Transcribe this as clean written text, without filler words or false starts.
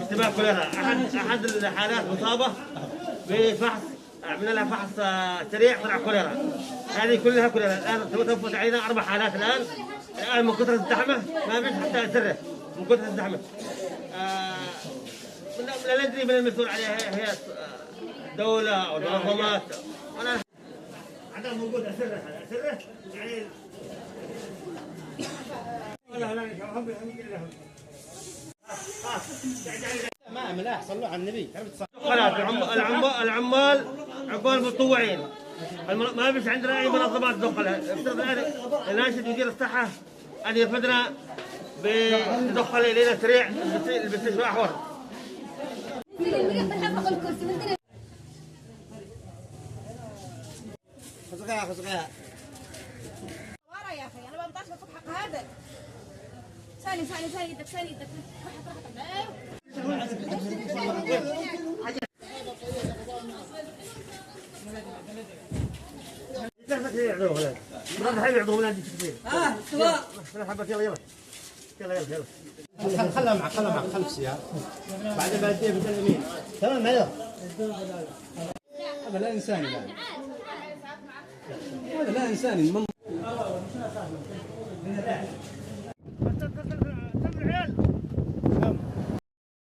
اشتباه كوليرا. احد الحالات مصابه بفحص، عملنا لها فحص سريع طلع كوليرا. هذه كلها كوليرا. الان توفت علينا 4 حالات الان من كثره الزحمه ما فيش حتى اسره من كثره الزحمه. لا ندري من المسؤول عليها، هي الدوله او المنظمات. وانا عدم وجود اسره يعني ما ملاح صلوا على النبي. العمال عمال متطوعين، ما فيش عندنا اي منظمات تدخل. افترض الان ناشد وزير الصحه ان يفدنا بتدخل الينا سريع المستشفى احور. خذها ورا يا اخي، انا ما بنطاش بفك حق هذا. ثاني يدك خلها معك خلف السيارة. بعدين بديه بدل اليمين. تمام هذا. هذا لا انساني. هذا لا انساني.